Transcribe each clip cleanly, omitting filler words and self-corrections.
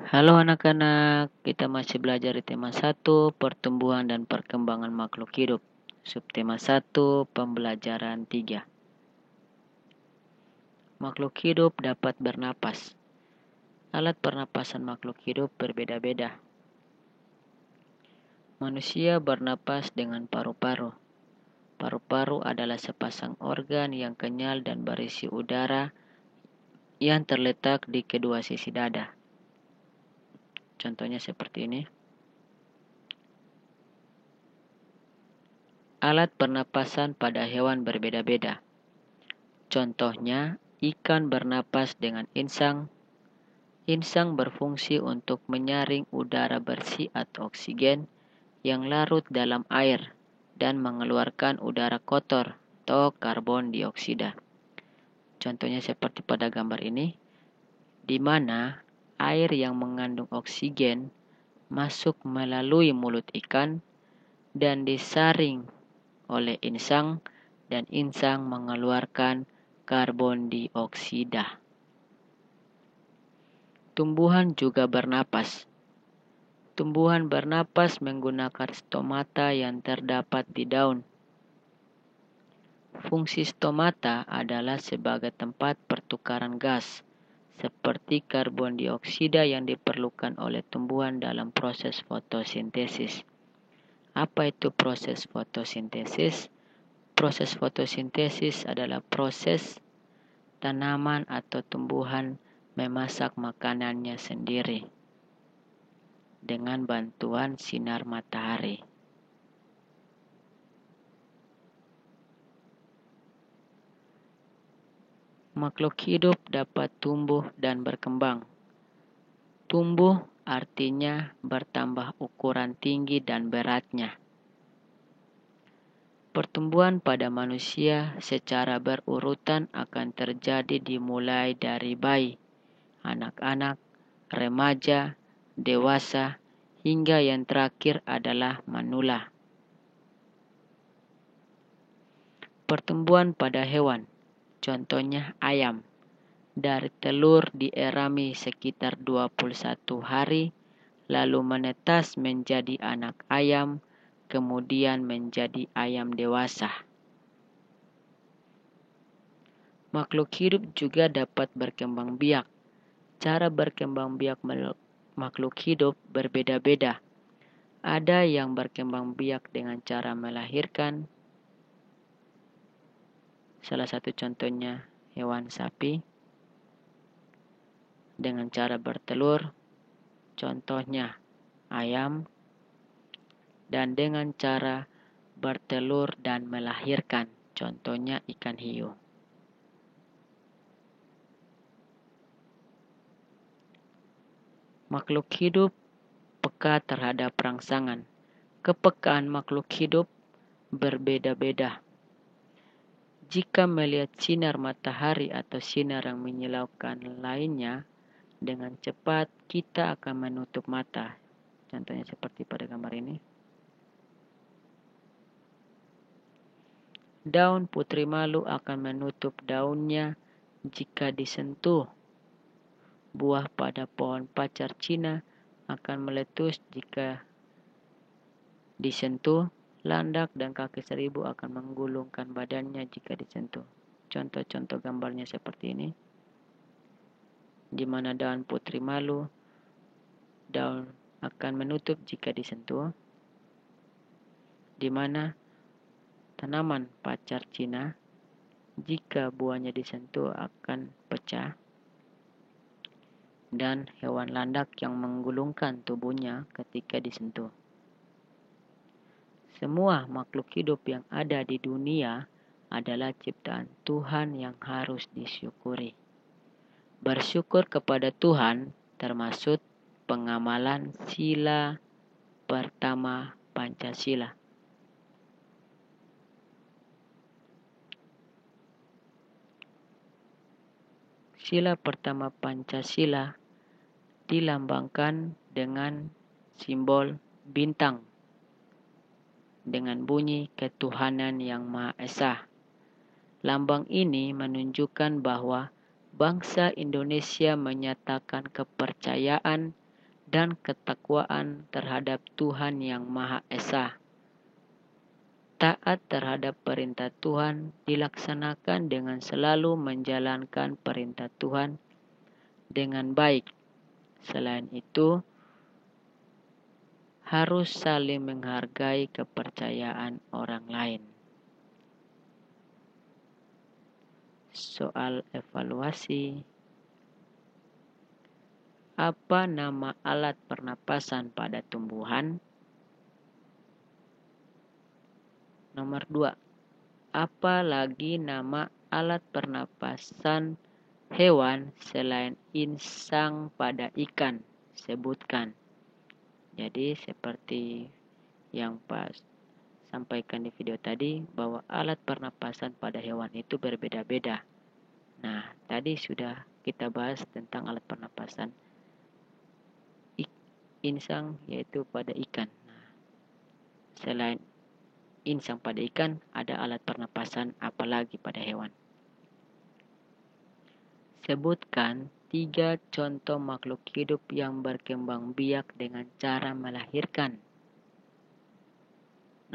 Halo anak-anak, kita masih belajar di tema 1, pertumbuhan dan perkembangan makhluk hidup. Subtema 1, pembelajaran 3. Makhluk hidup dapat bernapas. Alat pernapasan makhluk hidup berbeda-beda. Manusia bernapas dengan paru-paru. Paru-paru adalah sepasang organ yang kenyal dan berisi udara yang terletak di kedua sisi dada. Contohnya seperti ini. Alat pernapasan pada hewan berbeda-beda. Contohnya, ikan bernapas dengan insang. Insang berfungsi untuk menyaring udara bersih atau oksigen yang larut dalam air dan mengeluarkan udara kotor atau karbon dioksida. Contohnya seperti pada gambar ini, di mana air yang mengandung oksigen masuk melalui mulut ikan dan disaring oleh insang, dan insang mengeluarkan karbon dioksida. Tumbuhan juga bernapas. Tumbuhan bernapas menggunakan stomata yang terdapat di daun. Fungsi stomata adalah sebagai tempat pertukaran gas, seperti karbon dioksida yang diperlukan oleh tumbuhan dalam proses fotosintesis. Apa itu proses fotosintesis? Proses fotosintesis adalah proses tanaman atau tumbuhan memasak makanannya sendiri dengan bantuan sinar matahari. Makhluk hidup dapat tumbuh dan berkembang. Tumbuh artinya bertambah ukuran tinggi dan beratnya. Pertumbuhan pada manusia secara berurutan akan terjadi dimulai dari bayi, anak-anak, remaja, dewasa, hingga yang terakhir adalah manula. Pertumbuhan pada hewan, contohnya ayam, dari telur dierami sekitar 21 hari, lalu menetas menjadi anak ayam, kemudian menjadi ayam dewasa. Makhluk hidup juga dapat berkembang biak. Cara berkembang biak makhluk hidup berbeda-beda. Ada yang berkembang biak dengan cara melahirkan. Salah satu contohnya hewan sapi. Dengan cara bertelur, contohnya ayam. Dan dengan cara bertelur dan melahirkan, contohnya ikan hiu. Makhluk hidup peka terhadap rangsangan. Kepekaan makhluk hidup berbeda-beda. Jika melihat sinar matahari atau sinar yang menyilaukan lainnya dengan cepat, kita akan menutup mata. Contohnya seperti pada gambar ini. Daun putri malu akan menutup daunnya jika disentuh. Buah pada pohon pacar Cina akan meletus jika disentuh. Landak dan kaki seribu akan menggulungkan badannya jika disentuh. Contoh-contoh gambarnya seperti ini. Di mana daun putri malu, daun akan menutup jika disentuh. Di mana tanaman pacar Cina, jika buahnya disentuh akan pecah. Dan hewan landak yang menggulungkan tubuhnya ketika disentuh. Semua makhluk hidup yang ada di dunia adalah ciptaan Tuhan yang harus disyukuri. Bersyukur kepada Tuhan termasuk pengamalan sila pertama Pancasila. Sila pertama Pancasila dilambangkan dengan simbol bintang dengan bunyi ketuhanan yang Maha Esa. Lambang ini menunjukkan bahwa bangsa Indonesia menyatakan kepercayaan dan ketakwaan terhadap Tuhan Yang Maha Esa. Taat terhadap perintah Tuhan dilaksanakan dengan selalu menjalankan perintah Tuhan dengan baik. Selain itu, harus saling menghargai kepercayaan orang lain. Soal evaluasi. Apa nama alat pernapasan pada tumbuhan? Nomor 2. Apa lagi nama alat pernapasan hewan selain insang pada ikan? Sebutkan. Jadi seperti yang pas sampaikan di video tadi, bahwa alat pernapasan pada hewan itu berbeda-beda. Nah, tadi sudah kita bahas tentang alat pernapasan insang, yaitu pada ikan. Nah, selain insang pada ikan, ada alat pernapasan apalagi pada hewan? Sebutkan 3 contoh makhluk hidup yang berkembang biak dengan cara melahirkan.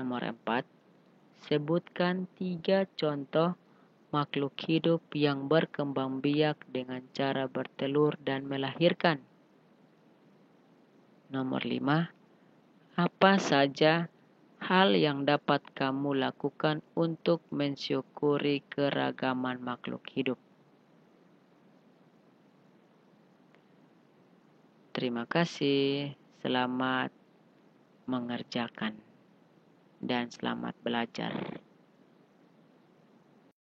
Nomor 4. Sebutkan 3 contoh makhluk hidup yang berkembang biak dengan cara bertelur dan melahirkan. Nomor 5. Apa saja hal yang dapat kamu lakukan untuk mensyukuri keragaman makhluk hidup? Terima kasih, selamat mengerjakan, dan selamat belajar.